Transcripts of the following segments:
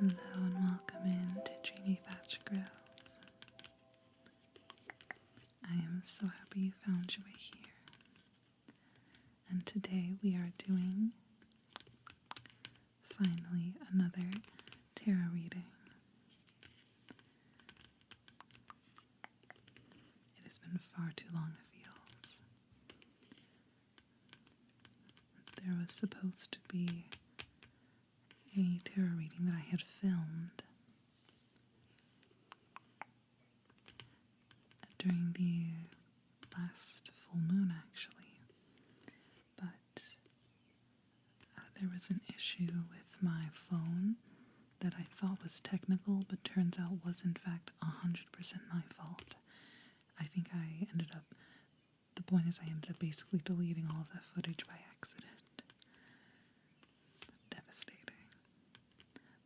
Hello and welcome in to Dreamy Thatch Grove. I am so happy you found your way here. And today we are doing, finally, another tarot reading. It has been far too long, it feels. There was supposed to be a tarot reading that I had filmed during the last full moon, actually, but there was an issue with my phone that I thought was technical, but turns out was in fact 100% my fault. I think the point is I ended up basically deleting all of that footage by accident. Devastating.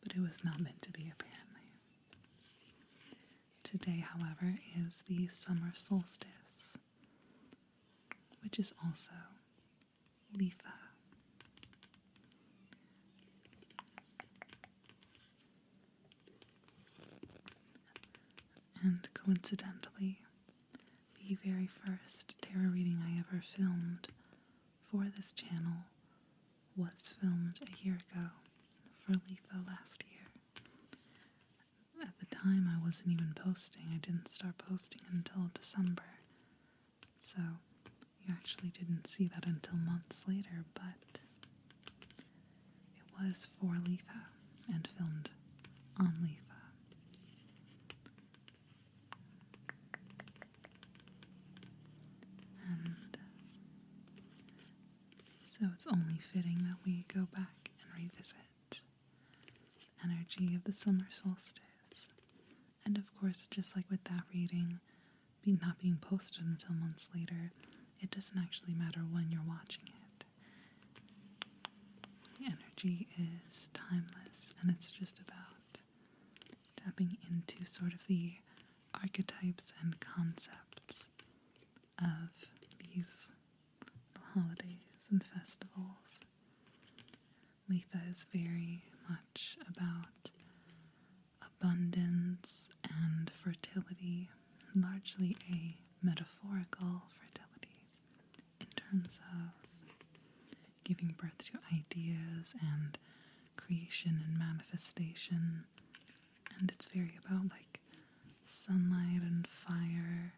But it was not meant to be, apparently. Today, however, is the summer solstice, which is also Litha. And coincidentally, the very first tarot reading I ever filmed for this channel was filmed a year ago for Litha last year. At the time, I wasn't even posting. I didn't start posting until December. So, you actually didn't see that until months later, but it was for Litha and filmed on Litha. And so it's only fitting that we go back and revisit the energy of the summer solstice. And of course, just like with that reading, not being posted until months later, it doesn't actually matter when you're watching it. The energy is timeless, and it's just about tapping into sort of the archetypes and concepts of these holidays and festivals. Litha is very much about abundance and fertility, largely a metaphorical fertility in terms of giving birth to ideas and creation and manifestation. And it's very about like sunlight and fire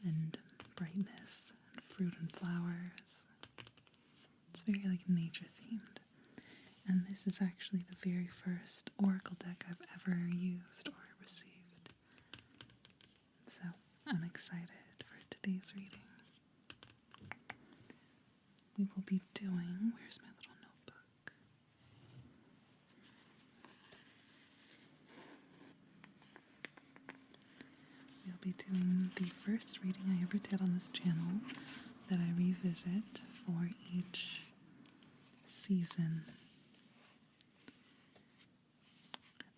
and brightness and fruit and flowers. It's very like nature themed. And this is actually the very first oracle deck I've ever used or received. So I'm excited for today's reading. We will be doing, where's my little notebook? We'll be doing the first reading I ever did on this channel that I revisit for each season.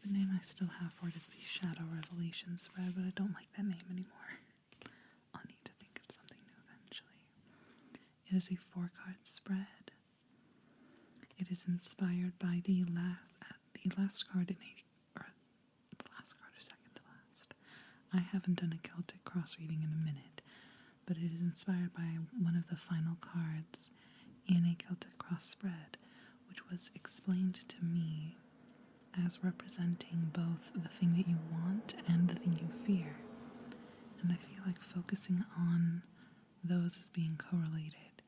The name I still have for it is the Shadow Revelation spread, but I don't like that name anymore. I'll need to think of something new eventually. It is a 4-card spread. It is inspired by the last card the last card or second to last. I haven't done a Celtic cross reading in a minute, but it is inspired by one of the final cards in a Celtic cross spread, which was explained to me as representing both the thing that you want and the thing you fear. And I feel like focusing on those as being correlated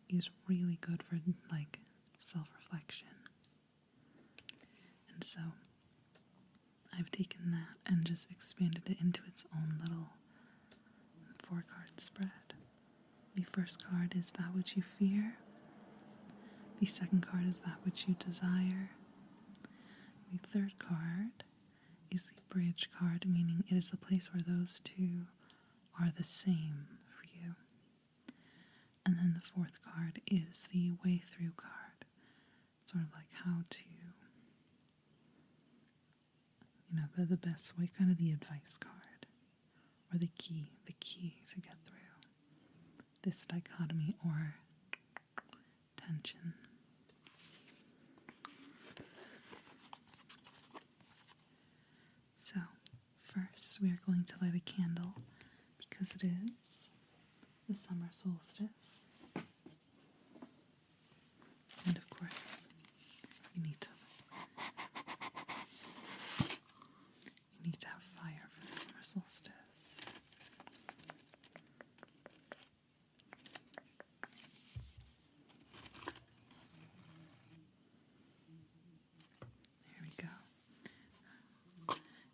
is really good for like self-reflection. And so I've taken that and just expanded it into its own little 4-card spread. The first card is that which you fear. The second card is that which you desire. The third card is the bridge card, meaning it is the place where those two are the same for you. And then the fourth card is the way through card, sort of like how to, the best way, kind of the advice card, or the key to get through this dichotomy or tension. So, first we are going to light a candle because it is the summer solstice. And of course, you need to have fire for the summer solstice. There we go.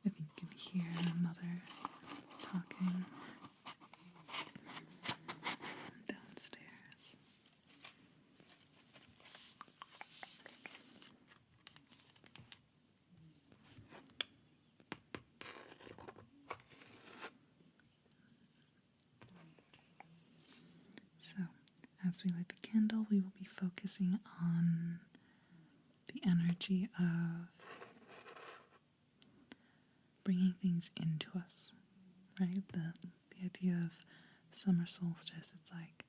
If you can hear my mother talking downstairs. So, as we light the candle, we will be focusing on the energy of bringing things into us, right? The idea of summer solstice, it's like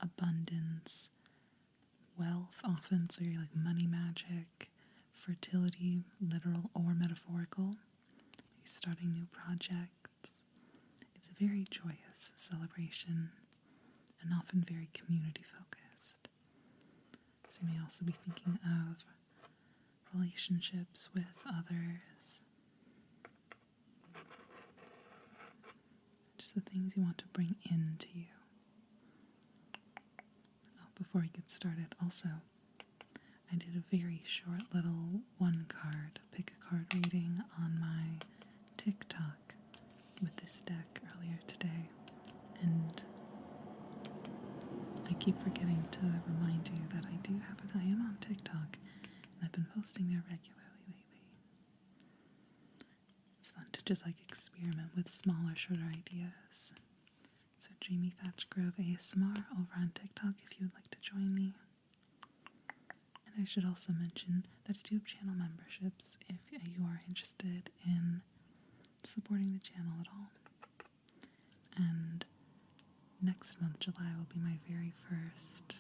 abundance, wealth often, so you're like money magic, fertility, literal or metaphorical, maybe starting new projects. It's a very joyous celebration and often very community focused. So you may also be thinking of relationships with others, just the things you want to bring into you. Oh, before we get started, also, I did a very short little pick a card reading on my TikTok with this deck earlier today, and I keep forgetting to remind you that I am on TikTok, and I've been posting there regularly lately. It's fun to just like experiment with smaller, shorter ideas. So Jamie Thatch Grove ASMR over on TikTok if you would like to join me. And I should also mention that I do have channel memberships if you are interested in supporting the channel at all. And next month, July, will be my very first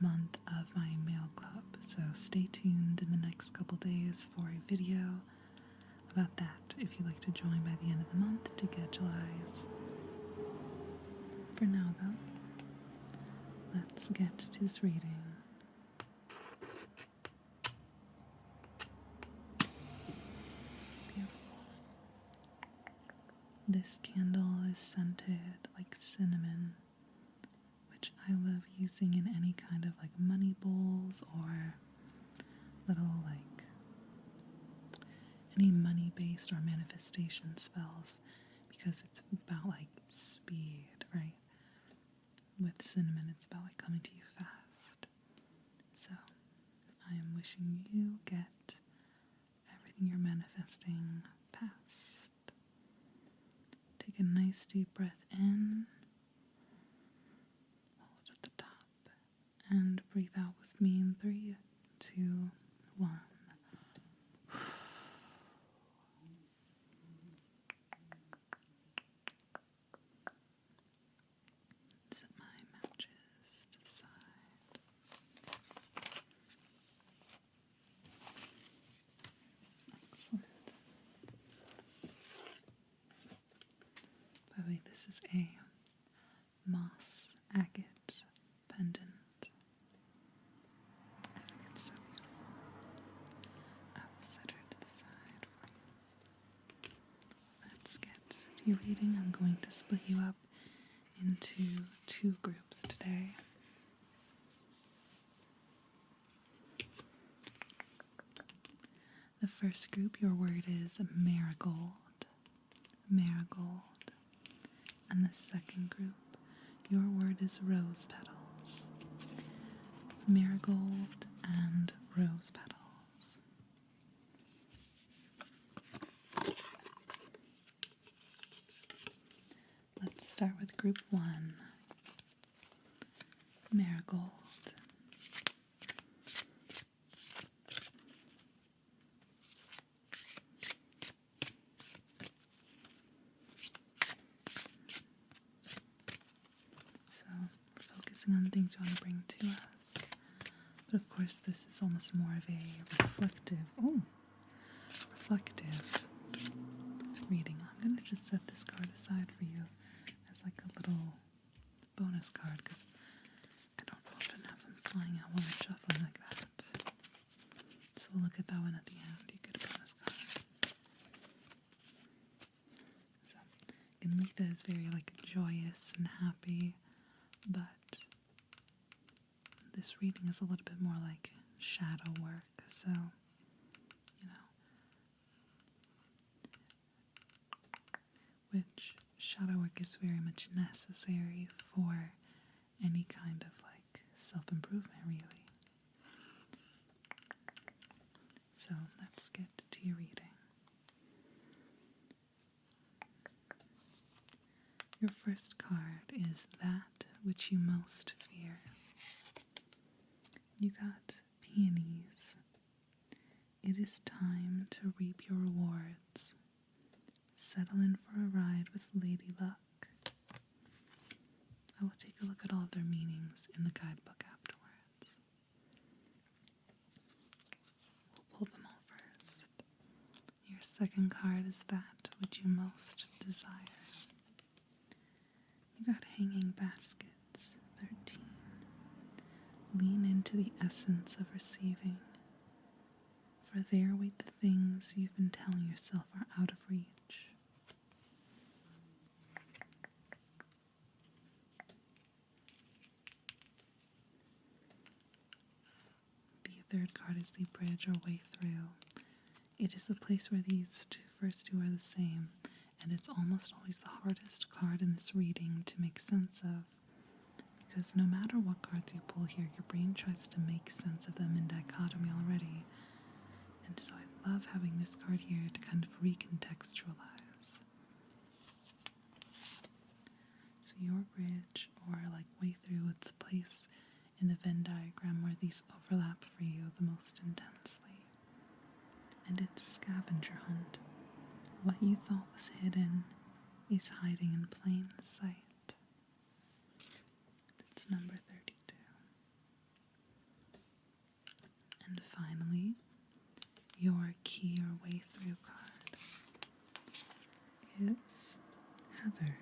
month of my mail club. So stay tuned in the next couple days for a video about that if you'd like to join by the end of the month to get July's. For now, though, let's get to this reading. Beautiful. This candle is scented like cinnamon, which I love using in any kind of like money bowls or little like any money based or manifestation spells, because it's about like speed, right? With cinnamon, it's about like coming to you fast. So I am wishing you get everything you're manifesting past. Take a nice deep breath in, hold at the top, and breathe out with me in 3, 2, 1. Set my matches to the side. Excellent. By the way, this is a moss agate pendant. I think it's so beautiful. I will set her to the side for you. Let's get to your reading. I'm going to split you up into 2 groups today. The first group, your word is marigold. Marigold. And the second group, your word is rose petals. Marigold and rose petals. Let's start with group 1, marigold. So we're focusing on things we want to bring to us. But of course this is almost more of a reflective to just set this card aside for you as like a little bonus card, because I don't often have them flying out while I'm shuffling like that. So we'll look at that one at the end. You get a bonus card. So, and Litha is very like joyous and happy, but this reading is a little bit more like shadow work. So, which shadow work is very much necessary for any kind of like self-improvement, really. So let's get to your reading. Your first card is That Which You Most Fear. You got peonies. It is time to reap your rewards. Settle in for a ride with Lady Luck. I will take a look at all of their meanings in the guidebook afterwards. We'll pull them all first. Your second card is That Which You Most Desire. You got Hanging Baskets, 13. Lean into the essence of receiving, for there wait the things you've been telling yourself are out of reach. The third card is the Bridge or Way Through. It is the place where these first two are the same, and it's almost always the hardest card in this reading to make sense of, because no matter what cards you pull here, your brain tries to make sense of them in dichotomy already. And so I love having this card here to kind of recontextualize. So your bridge, or like way through, it's the place in the Venn diagram where these overlap for you the most intensely. And it's scavenger hunt. What you thought was hidden is hiding in plain sight. It's number 32. And finally, your key or way through card is Heather.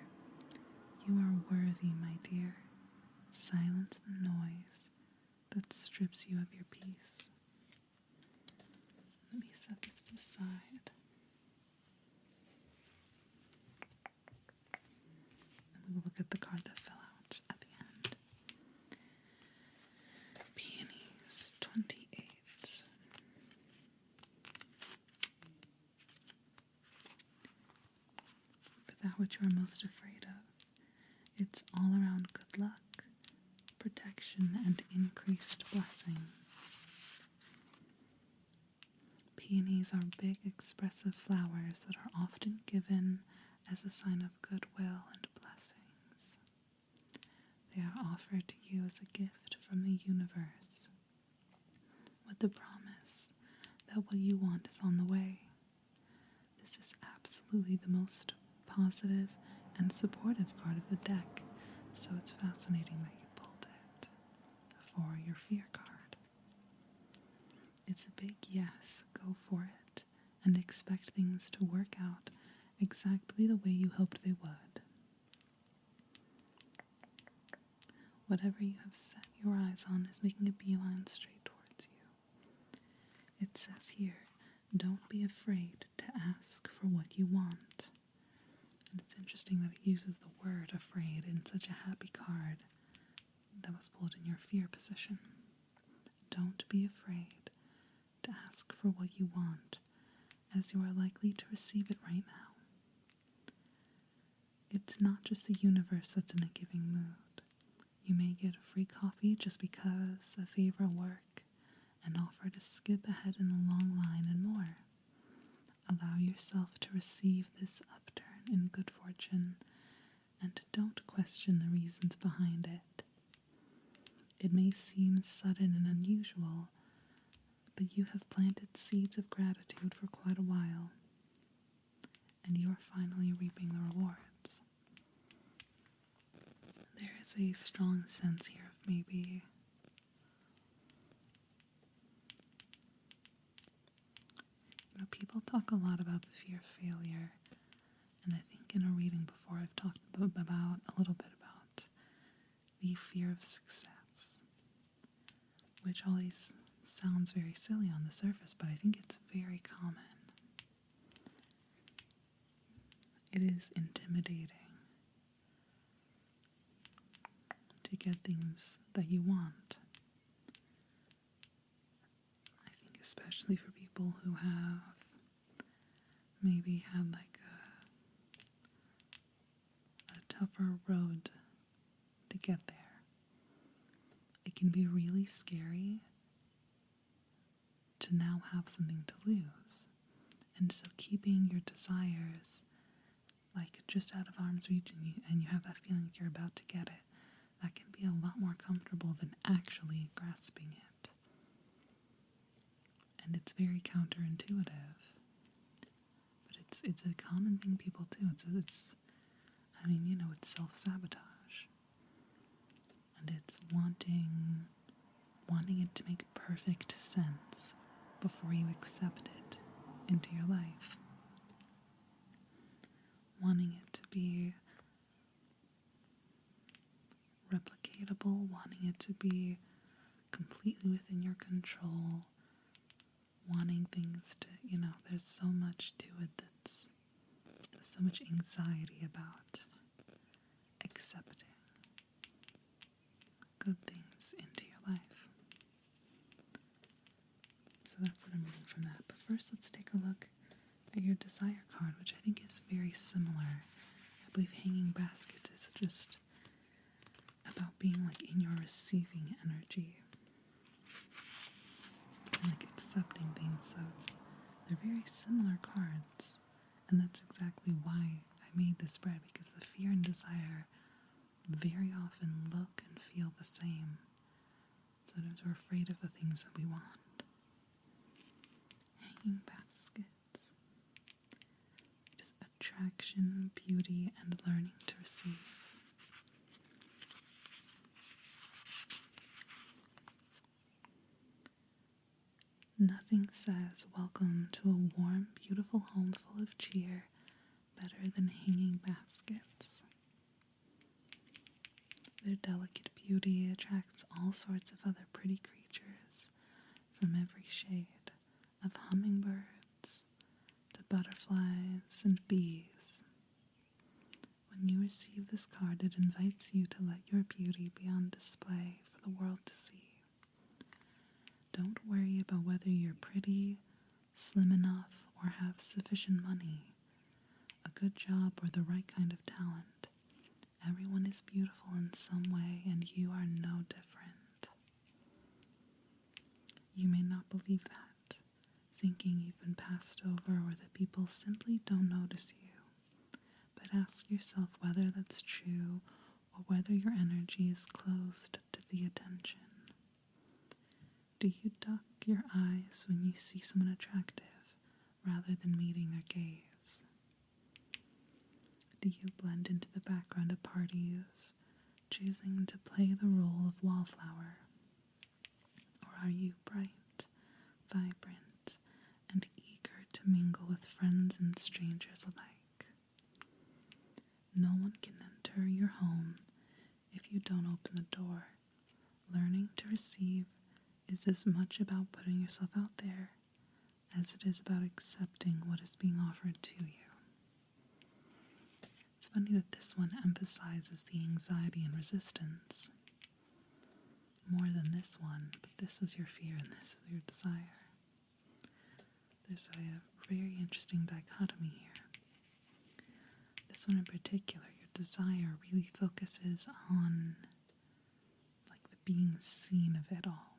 You are worthy, my dear. Silence the noise that strips you of your peace. Let me set this to the side. And we will look at the card that fell out at the end. Peonies, 28. For that which you are most afraid of, it's all around good luck, protection, and increased blessing. Peonies are big, expressive flowers that are often given as a sign of goodwill and blessings. They are offered to you as a gift from the universe, with the promise that what you want is on the way. This is absolutely the most positive and supportive card of the deck, so it's fascinating that you pulled it for your fear card. It's a big yes, go for it, and expect things to work out exactly the way you hoped they would. Whatever you have set your eyes on is making a beeline straight towards you. It says here, don't be afraid to ask for what you want. And it's interesting that it uses the word afraid in such a happy card that was pulled in your fear position. Don't be afraid to ask for what you want, as you are likely to receive it right now. It's not just the universe that's in a giving mood. You may get a free coffee just because, a favor at work, an offer to skip ahead in a long line, and more. Allow yourself to receive this upturn in good fortune, and don't question the reasons behind it. It may seem sudden and unusual, but you have planted seeds of gratitude for quite a while, and you are finally reaping the rewards. There is a strong sense here of maybe people talk a lot about the fear of failure, And I think in a reading before I've talked about a little bit about the fear of success, which always sounds very silly on the surface, but I think it's very common. It is intimidating to get things that you want. I think especially for people who have maybe had like a tougher road to get there. It can be really scary to now have something to lose. And so keeping your desires like just out of arm's reach and you have that feeling you're about to get it, that can be a lot more comfortable than actually grasping it. And it's very counterintuitive. But it's a common thing people do. It's self-sabotage. And it's wanting it to make perfect sense before you accept it into your life. Wanting it to be replicatable, wanting it to be completely within your control, wanting things to, there's so much to it there's so much anxiety about accepting good things into your life. So that's what I'm reading from that. But first, let's take a look at your desire card, which I think is very similar. I believe hanging baskets is just about being like in your receiving energy and like accepting things. So they're very similar cards, and that's exactly why I made this spread, because the fear and desire very often look and feel the same. Sometimes we're afraid of the things that we want. Hanging baskets. Just attraction, beauty, and learning to receive. Nothing says welcome to a warm, beautiful home full of cheer better than hanging baskets. Their delicate beauty attracts all sorts of other pretty creatures from every shade, of hummingbirds to butterflies and bees. When you receive this card, it invites you to let your beauty be on display for the world to see. Don't worry about whether you're pretty, slim enough, or have sufficient money, a good job, or the right kind of talent. Everyone is beautiful in some way, and you are no different. You may not believe that, thinking you've been passed over or that people simply don't notice you. But ask yourself whether that's true or whether your energy is closed to the attention. Do you duck your eyes when you see someone attractive rather than meeting their gaze? Do you blend into the background at parties, choosing to play the role of wallflower? Or are you bright, vibrant, and eager to mingle with friends and strangers alike? No one can enter your home if you don't open the door. Learning to receive is as much about putting yourself out there as it is about accepting what is being offered to you. It's funny that this one emphasizes the anxiety and resistance more than this one, but this is your fear and this is your desire. There's a very interesting dichotomy here. This one in particular, your desire really focuses on like the being seen of it all.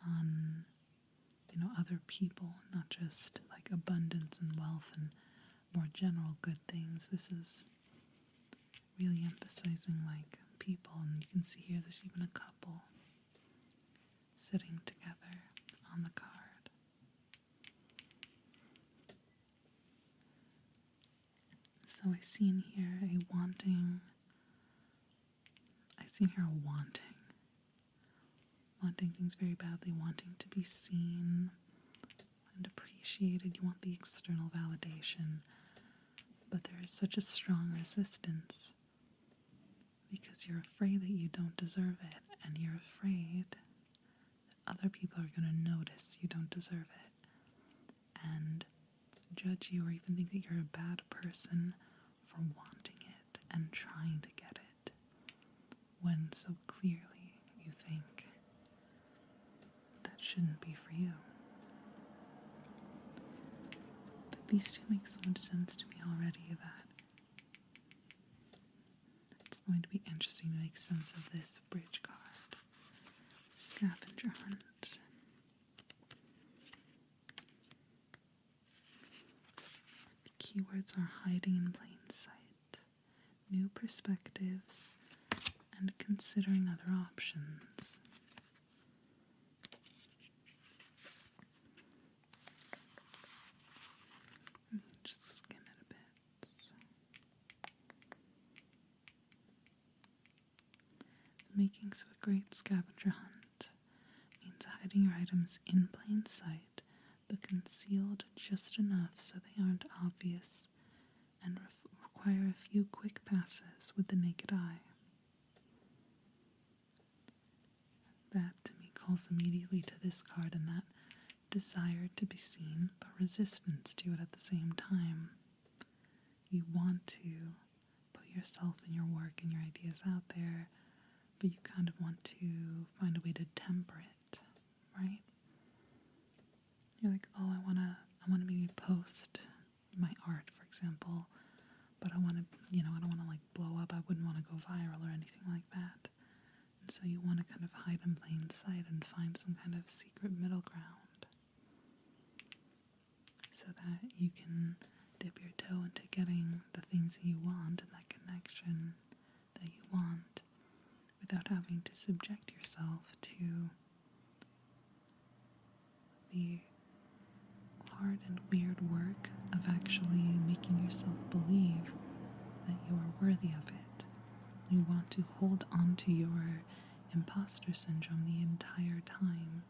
On, other people, not just like abundance and wealth and more general good things. This is really emphasizing like people, and you can see here there's even a couple sitting together on the card. So I see in here a wanting. Wanting things very badly, wanting to be seen and appreciated. You want the external validation but there is such a strong resistance because you're afraid that you don't deserve it, and you're afraid that other people are going to notice you don't deserve it and judge you, or even think that you're a bad person for wanting it and trying to get it, when so clearly you think that shouldn't be for you. But these two make so much sense to me already that it's going to be interesting to make sense of this bridge card. Scavenger hunt. The keywords are hiding in plain sight, new perspectives, and considering other options. Just skim it a bit. Making so a great scavenger hunt means hiding your items in plain sight, but concealed just enough so they aren't obvious and require a few quick passes with the naked eye. That, to me, calls immediately to this card and that desire to be seen, but resistance to it at the same time. You want to put yourself and your work and your ideas out there, but you kind of want to find a way to temper it, right? You're like, oh, I wanna maybe post my art, for example, but I don't wanna like blow up. I wouldn't want to go viral or anything like that. And so you want to kind of hide in plain sight and find some kind of secret middle ground so that you can dip your toe into getting the things that you want and that connection that you want without having to subject yourself to the hard and weird work of actually making yourself believe that you are worthy of it. You want to hold on to your imposter syndrome the entire time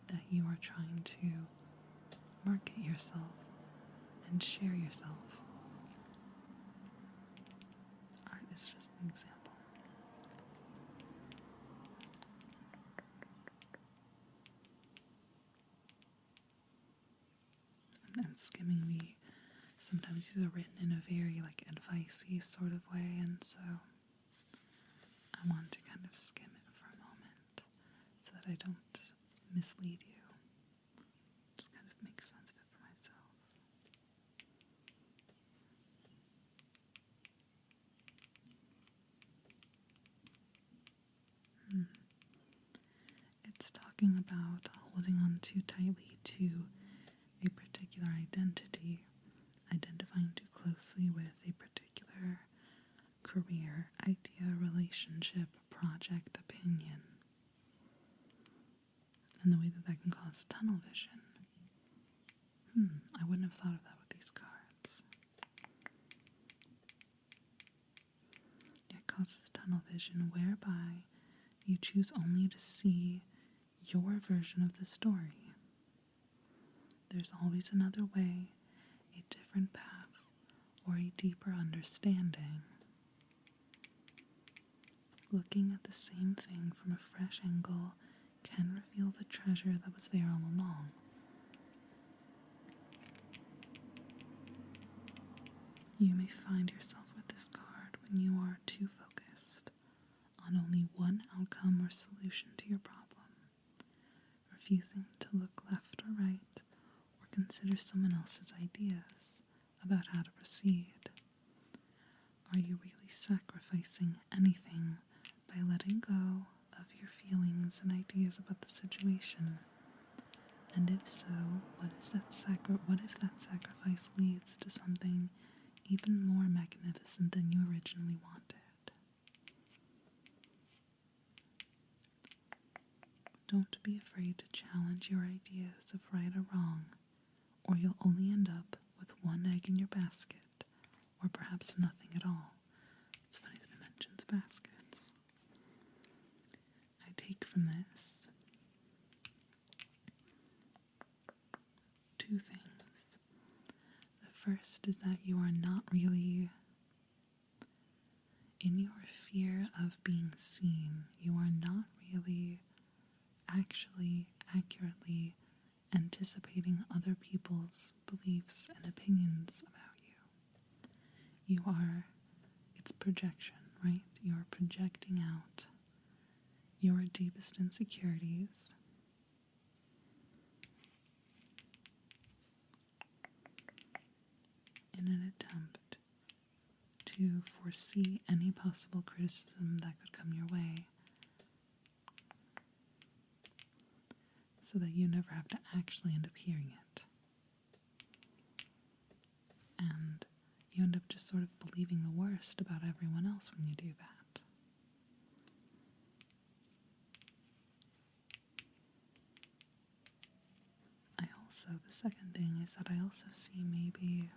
that you are trying to market yourself and share yourself. Art is just an example. I'm skimming sometimes these are written in a very like advice-y sort of way, and so I want to kind of skim it for a moment so that I don't mislead you. Just kind of make sense of it for myself. It's talking about holding on too tightly to a particular identity, identifying too closely with a particular career, idea, relationship, project, opinion, and the way that that can cause tunnel vision. I wouldn't have thought of that with these cards. It causes tunnel vision whereby you choose only to see your version of the story. There's always another way, a different path, or a deeper understanding. Looking at the same thing from a fresh angle can reveal the treasure that was there all along. You may find yourself with this card when you are too focused on only one outcome or solution to your problem, refusing to look left or right or consider someone else's ideas about how to proceed. Are you really sacrificing anything by letting go of your feelings and ideas about the situation? And if so, what if that sacrifice leads to something even more magnificent than you originally wanted? Don't be afraid to challenge your ideas of right or wrong, or you'll only end up with one egg in your basket, or perhaps nothing at all. It's funny that it mentions baskets. I take from this two things. The first is that you are not really, in your fear of being seen, you are not really actually accurately anticipating other people's beliefs and opinions about you. You are, it's projection, right? You are projecting out your deepest insecurities in an attempt to foresee any possible criticism that could come your way, so that you never have to actually end up hearing it. And you end up just sort of believing the worst about everyone else when you do that. The second thing is that I also see maybe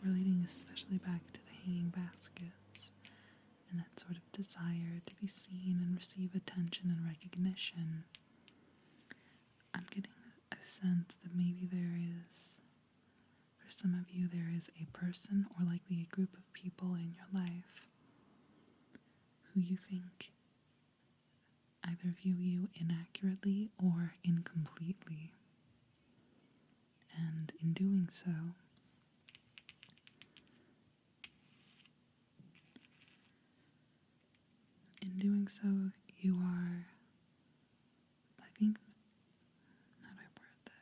relating especially back to the hanging baskets and that sort of desire to be seen and receive attention and recognition. I'm getting a sense that maybe there is, for some of you, there is a person or likely a group of people in your life who you think either view you inaccurately or incompletely. And in doing so, you are, I think, how do I word this?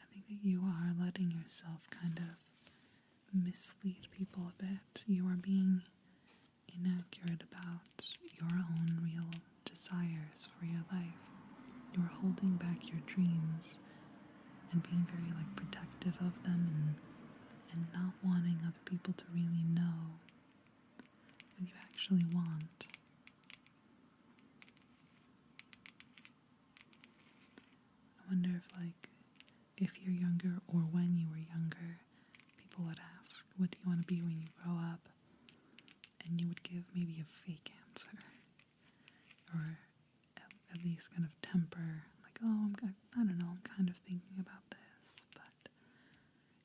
I think that you are letting yourself kind of mislead people a bit. You are being inaccurate about your own real desires for your life. You are holding back your dreams and being very protective of them and not wanting other people to really know what you actually want. I wonder if you're younger or when you were younger, people would ask, what do you want to be when you grow up? And you would give maybe a fake answer, or at least kind of temper, I don't know, I'm kind of thinking about this, but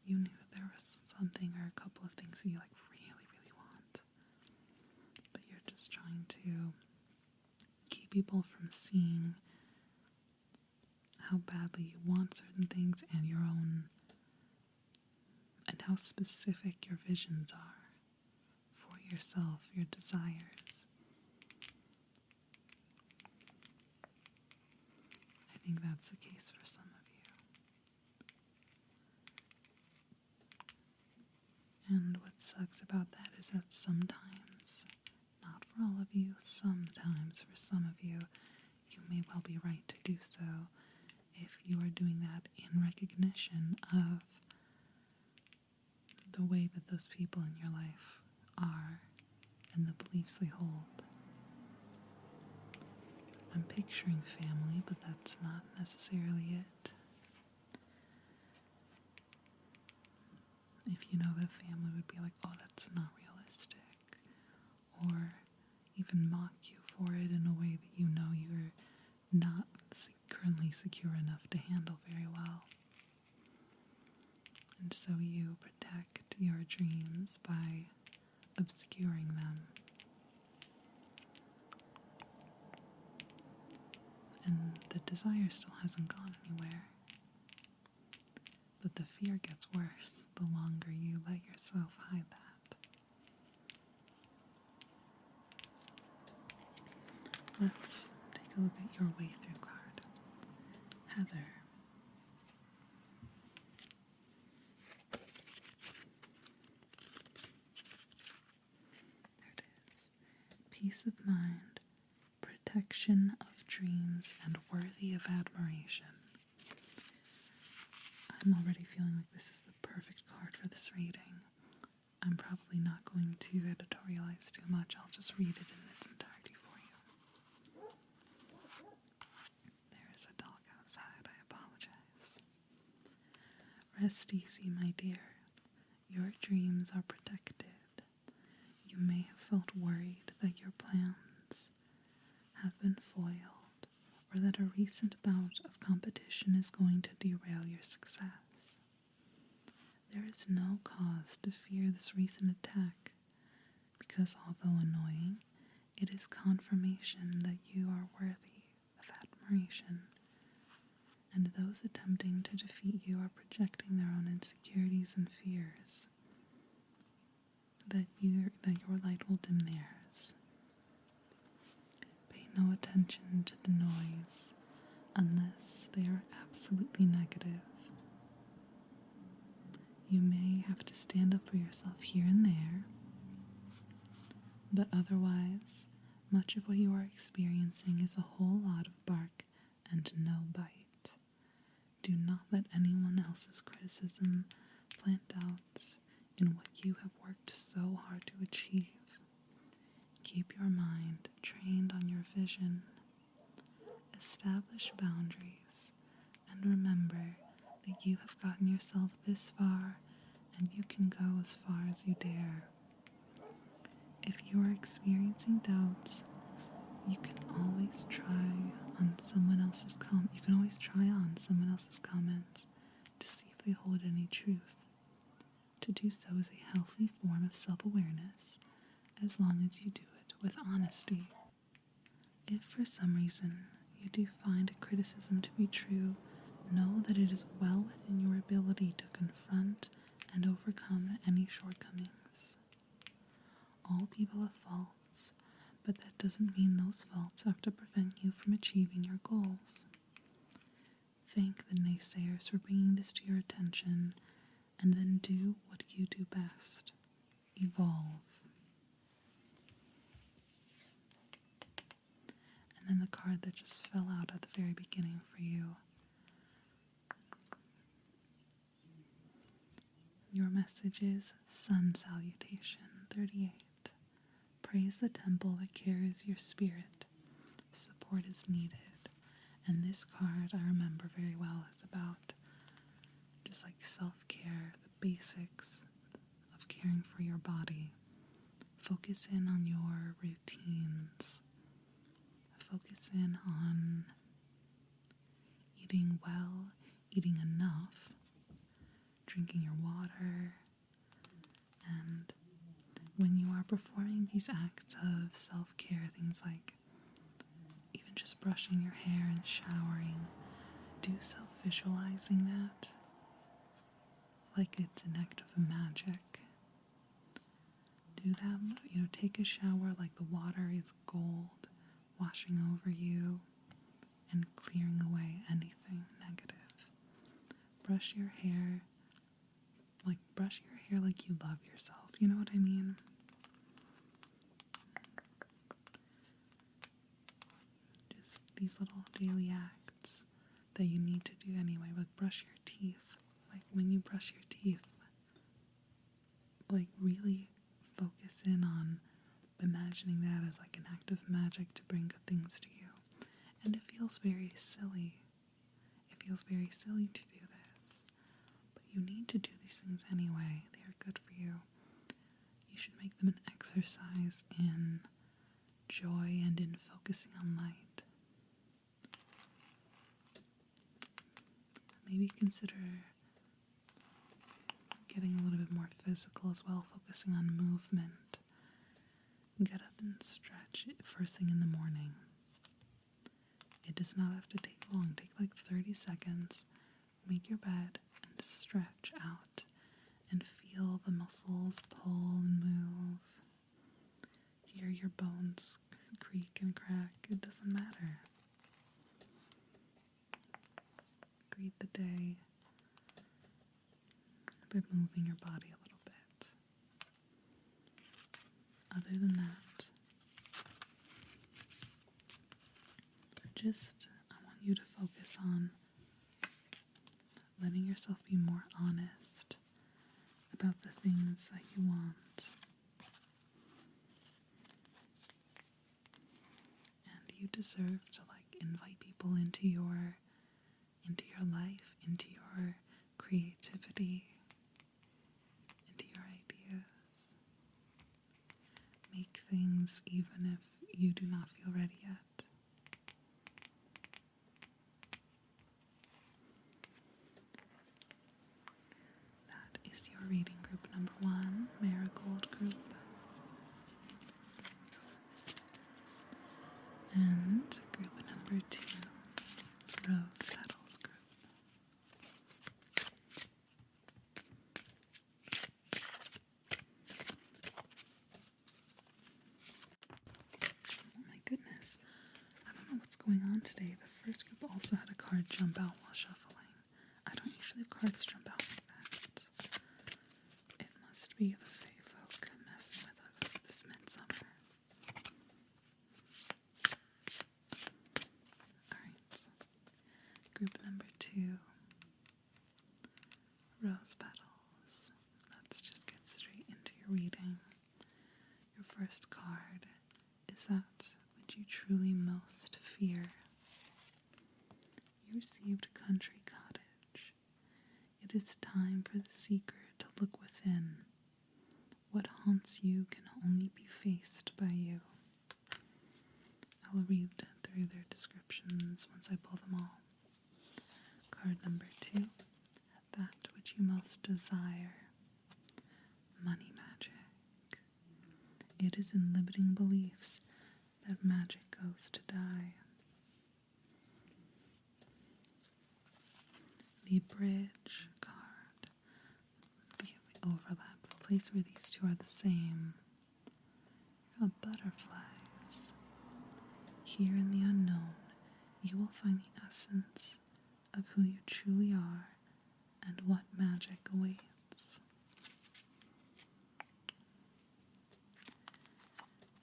you knew that there was something or a couple of things that you really, really want, but you're just trying to keep people from seeing how badly you want certain things and your own, and how specific your visions are for yourself, your desires. I think that's the case for some of you. And what sucks about that is that sometimes, not for all of you, sometimes for some of you, you may well be right to do so if you are doing that in recognition of the way that those people in your life are and the beliefs they hold. I'm picturing family, but that's not necessarily it. If you know that family would be like, oh, that's not realistic, or even mock you for it in a way that you know you're not currently secure enough to handle very well. And so you protect your dreams by obscuring them. And the desire still hasn't gone anywhere. But the fear gets worse the longer you let yourself hide that. Let's take a look at your way through card. Heather. There it is. Peace of mind, protection of dreams, and worthy of admiration. I'm already feeling like this is the perfect card for this reading. I'm probably not going to editorialize too much. I'll just read it in its entirety for you. There is a dog outside. I apologize. Rest easy, my dear. Your dreams are protected. You may have felt worried that your plans have been foiled, or that a recent bout of competition is going to derail your success. There is no cause to fear this recent attack, because although annoying, it is confirmation that you are worthy of admiration, and those attempting to defeat you are projecting their own insecurities and fears, that your light will dim theirs. Pay no attention to the noise unless they are absolutely negative. You may have to stand up for yourself here and there, but otherwise, much of what you are experiencing is a whole lot of bark and no bite. Do not let anyone else's criticism plant doubts in what you have worked so hard to achieve. Keep your mind trained on your vision. Establish boundaries, and remember that you have gotten yourself this far, and you can go as far as you dare. If you are experiencing doubts, you can always try on someone else's comments to see if they hold any truth. To do so is a healthy form of self-awareness, as long as you do it with honesty. If for some reason you do find a criticism to be true, know that it is well within your ability to confront and overcome any shortcomings. All people have faults, but that doesn't mean those faults have to prevent you from achieving your goals. Thank the naysayers for bringing this to your attention, and then do what you do best. Evolve. And then the card that just fell out at the very beginning for you. Your message is Sun Salutation 38. Praise the temple that carries your spirit. Support is needed. And this card I remember very well is about just like self-care, the basics of caring for your body. Focus in on your routines. Focus in on eating well, eating enough, drinking your water, and when you are performing these acts of self-care, things like even just brushing your hair and showering, do so visualizing that like it's an act of magic. Do that, take a shower like the water is gold, washing over you and clearing away anything negative. Brush your hair like you love yourself. You know what I mean? Just these little daily acts that you need to do anyway, like brush your teeth. Like when you brush your teeth, like really focus in on imagining that as like an act of magic to bring good things to you. And it feels very silly. It feels very silly to do this. But you need to do these things anyway. They are good for you. You should make them an exercise in joy and in focusing on light. Maybe consider getting a little bit more physical as well, focusing on movement. Get up and stretch first thing in the morning. It does not have to take long. Take like 30 seconds. Make your bed and stretch out and feel the muscles pull and move. Hear your bones creak and crack. It doesn't matter. Greet the day by moving your body a little bit. Other than that, I want you to focus on letting yourself be more honest about the things that you want. And you deserve to invite people into your life, into your creativity, into your ideas. Make things even if you do not feel ready yet. And group number 2, rose petals group. Oh my goodness. I don't know what's going on today. The first group also had a card jump out while shuffling. I don't usually have cards jump out like that. It must be the Fae folk messing with us this midsummer. Alright. Group number 2, rose petals. Let's just get straight into your reading. Your first card is that which you truly most fear. You received Country Cottage. It is time for the seeker to look within. What haunts you can only be faced by you. I will read through their descriptions once I pull them all. Card number 2, that which you most desire. Money magic. It is in limiting beliefs that magic goes to die. The bridge card. We overlap the place where these two are the same. Butterflies. Here in the unknown, you will find the essence of who you truly are and what magic awaits.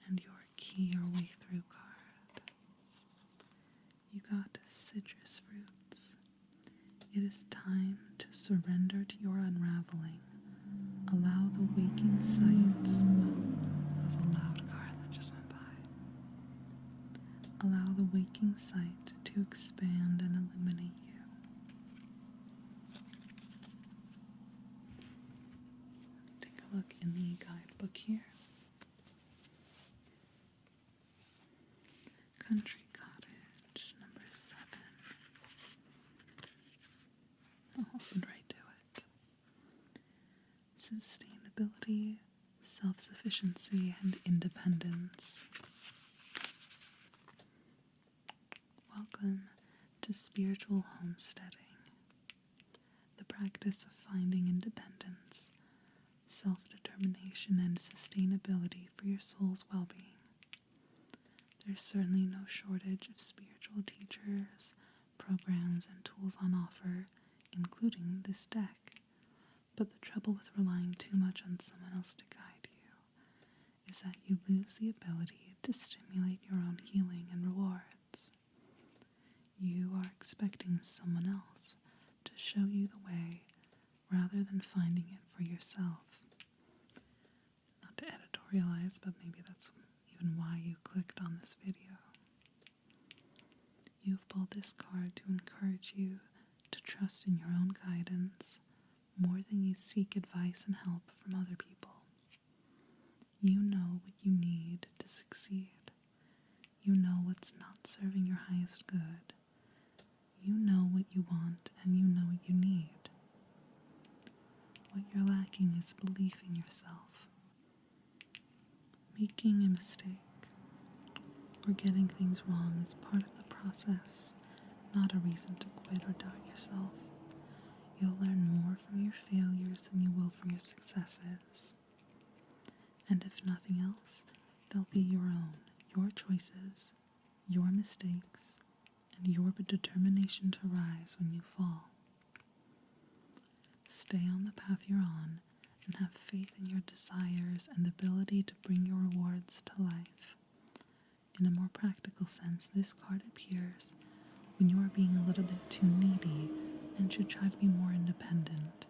And your key or way through card. You got citrus fruits. It is time to surrender to your unraveling. Allow the waking sight. That was a loud card that just went by. Allow the waking sight to expand and illuminate you. Take a look in the guidebook here. Country Cottage, number 7. I'll hop right to it. Sustainability, self-sufficiency, and independence. Welcome to spiritual homesteading, the practice of finding independence, self-determination, and sustainability for your soul's well-being. There's certainly no shortage of spiritual teachers, programs, and tools on offer, including this deck. But the trouble with relying too much on someone else to guide you is that you lose the ability to stimulate your own healing and rewards. You are expecting someone else to show you the way rather than finding it for yourself. Not to editorialize, but maybe that's even why you clicked on this video. You've pulled this card to encourage you to trust in your own guidance more than you seek advice and help from other people. You know what you need to succeed. You know what's not serving your highest good. You know what you want and you know what you need. What you're lacking is belief in yourself. Making a mistake or getting things wrong is part of the process, not a reason to quit or doubt yourself. You'll learn more from your failures than you will from your successes. And if nothing else, they'll be your own, your choices, your mistakes, and your determination to rise when you fall. Stay on the path you're on and have faith in your desires and ability to bring your rewards to life. In a more practical sense, this card appears when you are being a little bit too needy and should try to be more independent.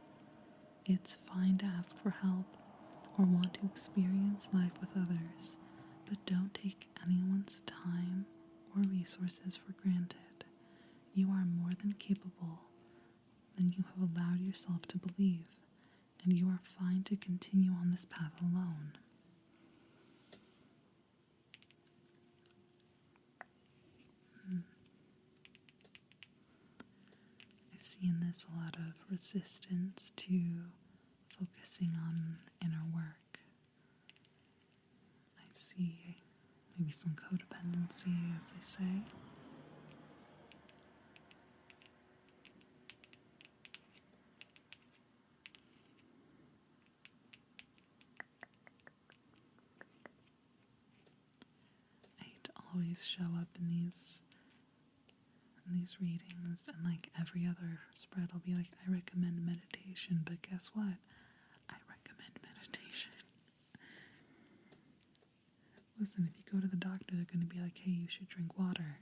It's fine to ask for help or want to experience life with others, but don't take anyone's time or resources for granted. You are more than capable than you have allowed yourself to believe, and you are fine to continue on this path alone. I see in this a lot of resistance to focusing on inner work. I see maybe some codependency, as they say. I hate to always show up in these readings, and like every other spread I'll be like, I recommend meditation, but guess what? I recommend meditation. Listen, if you go to the doctor, they're going to be like, hey, you should drink water.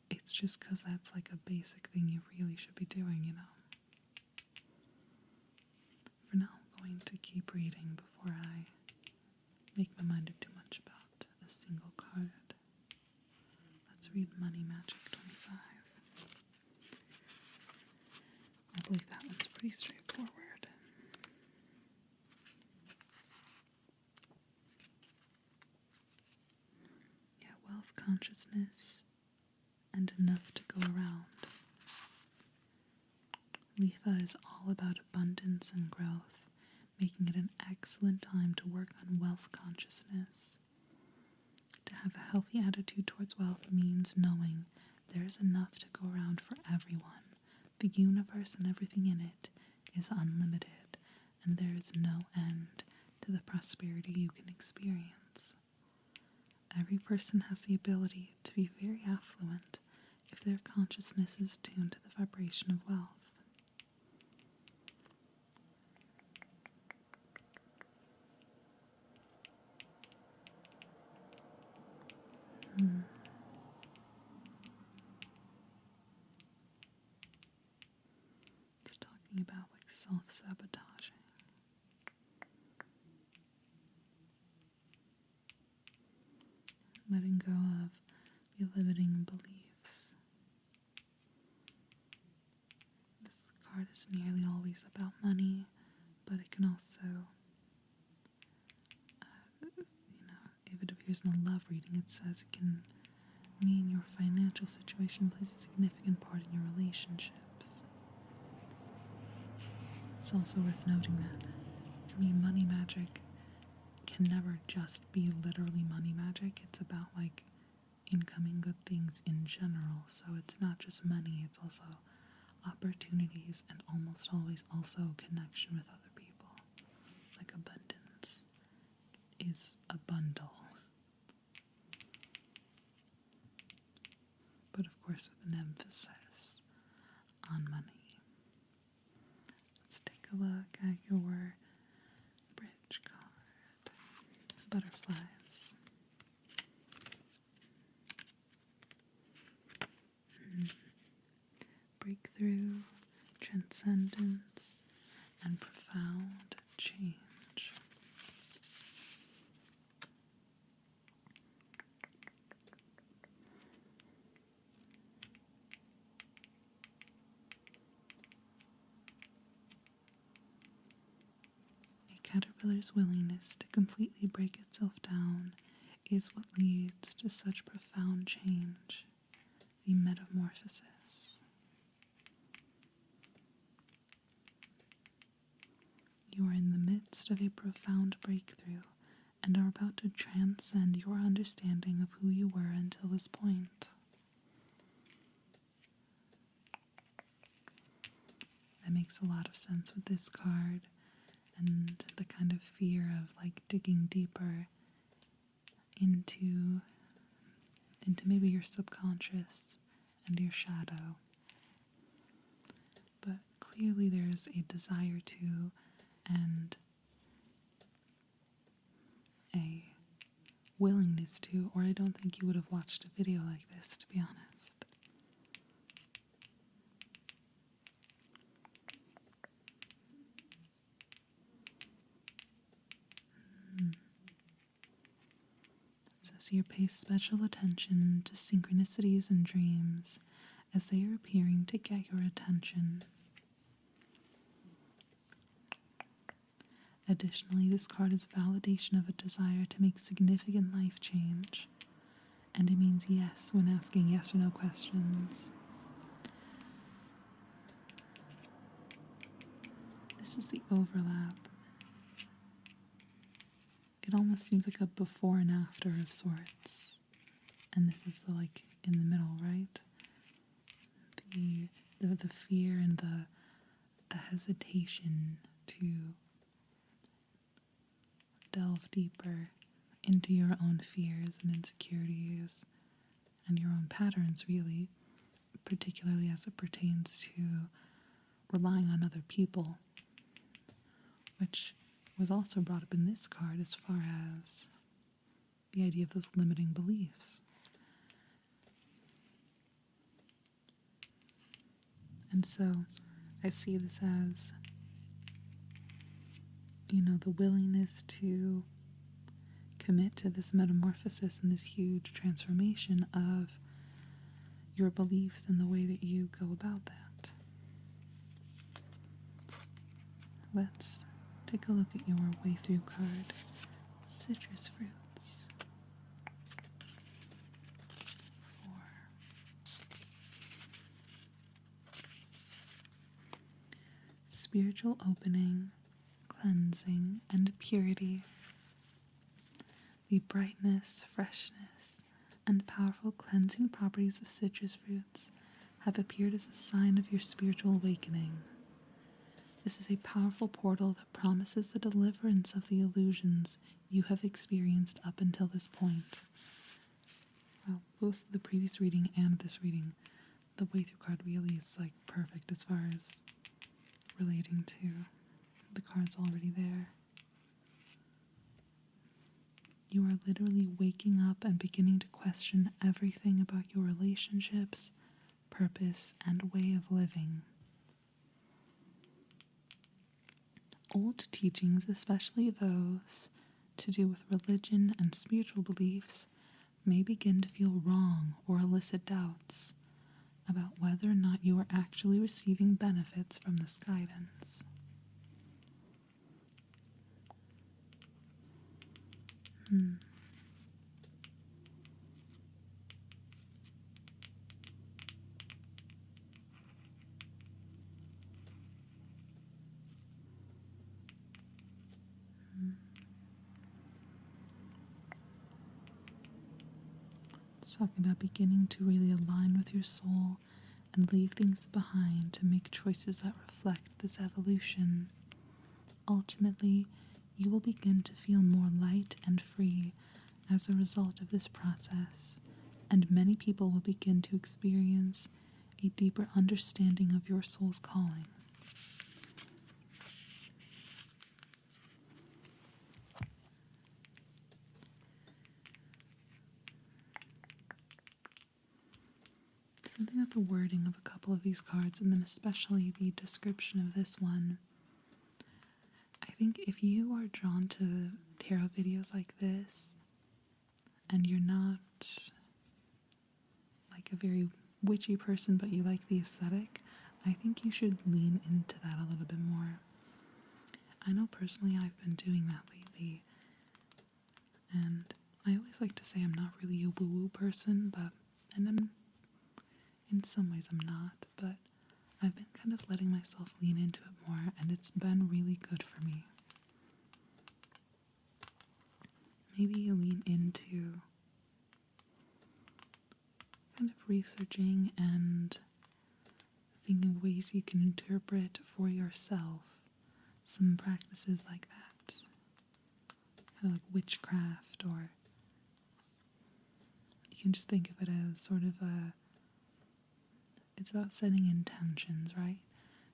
It's just because that's like a basic thing you really should be doing, you know? For now, I'm going to keep reading before I make my mind up too much about a single card. Let's read Money Magic 25. I believe that one's pretty straightforward. Yeah, wealth consciousness and enough to go around. Litha is all about abundance and growth, making it an excellent time to work on wealth consciousness. To have a healthy attitude towards wealth means knowing there's enough to go around for everyone. The universe and everything in it is unlimited, and there is no end to the prosperity you can experience. Every person has the ability to be very affluent if their consciousness is tuned to the vibration of wealth. It's talking about like self-sabotaging. Letting go of the limiting beliefs. This card is nearly always about money, but it can also, if it appears in a love reading, it says it can mean your financial situation plays a significant part in your relationships. It's also worth noting that, for me, money magic can never just be literally money magic. It's about like incoming good things in general. So it's not just money, it's also opportunities and almost always also connection with other people. Like abundance is a bundle. But of course with an emphasis on money. Let's take a look at your bridge card. Butterflies. Breakthrough, transcendence, and profound change. A caterpillar's willingness to completely break itself down is what leads to such profound change, the metamorphosis. You are in the midst of a profound breakthrough and are about to transcend your understanding of who you were until this point. That makes a lot of sense with this card and the kind of fear of like digging deeper into maybe your subconscious and your shadow. But clearly there's a desire to and a willingness to, or I don't think you would have watched a video like this, to be honest. It says here, pay special attention to synchronicities and dreams as they are appearing to get your attention. Additionally, this card is validation of a desire to make significant life change, and it means yes when asking yes or no questions. This is the overlap it almost seems like a before and after of sorts. And this is the, like, in the middle, right? The fear and the hesitation to delve deeper into your own fears and insecurities and your own patterns, really, particularly as it pertains to relying on other people, which was also brought up in this card as far as the idea of those limiting beliefs. And so I see this as, the willingness to commit to this metamorphosis and this huge transformation of your beliefs and the way that you go about that. Let's take a look at your way through card. Citrus fruits. 4. Spiritual opening, cleansing, and purity. The brightness, freshness, and powerful cleansing properties of citrus fruits have appeared as a sign of your spiritual awakening. This is a powerful portal that promises the deliverance of the illusions you have experienced up until this point. Well, both the previous reading and this reading, the way through card really is like perfect as far as relating to the cards already there. You are literally waking up and beginning to question everything about your relationships, purpose, and way of living. Old teachings, especially those to do with religion and spiritual beliefs, may begin to feel wrong or elicit doubts about whether or not you are actually receiving benefits from this guidance. It's talking about beginning to really align with your soul and leave things behind to make choices that reflect this evolution. Ultimately, you will begin to feel more light and free as a result of this process, and many people will begin to experience a deeper understanding of your soul's calling. Something about the wording of a couple of these cards, and then especially the description of this one. I think if you are drawn to tarot videos like this, and you're not like a very witchy person, but you like the aesthetic, I think you should lean into that a little bit more. I know personally I've been doing that lately, and I always like to say I'm not really a woo-woo person, in some ways I'm not, but I've been kind of letting myself lean into it more, and it's been really good for me. Maybe you lean into kind of researching and thinking of ways you can interpret for yourself some practices like that. Kind of like witchcraft, or you can just think of it as sort of it's about setting intentions, right?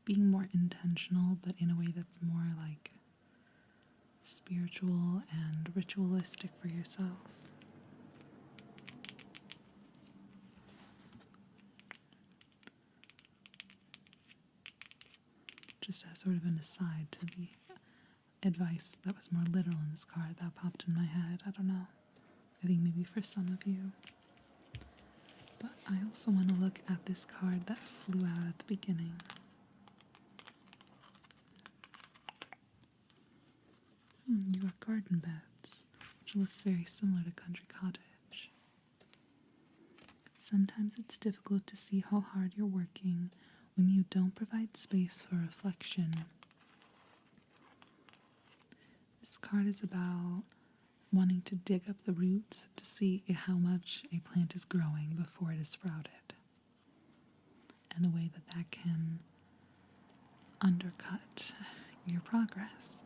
Being more intentional, but in a way that's more like spiritual and ritualistic for yourself. Just as sort of an aside to the advice that was more literal in this card that popped in my head. I don't know. I think maybe for some of you. But I also want to look at this card that flew out at the beginning. You got garden beds, which looks very similar to country cottage. Sometimes it's difficult to see how hard you're working when you don't provide space for reflection. This card is about wanting to dig up the roots to see how much a plant is growing before it is sprouted. And the way that that can undercut your progress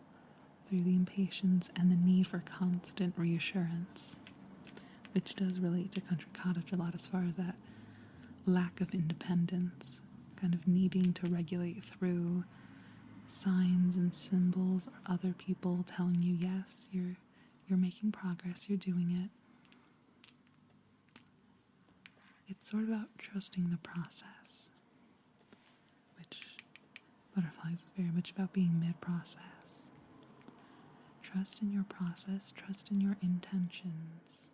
through the impatience and the need for constant reassurance, which does relate to country cottage a lot as far as that lack of independence, kind of needing to regulate through signs and symbols or other people telling you, yes, you're making progress, you're doing it. It's sort of about trusting the process, which butterflies is very much about being mid-process. Trust in your process, trust in your intentions.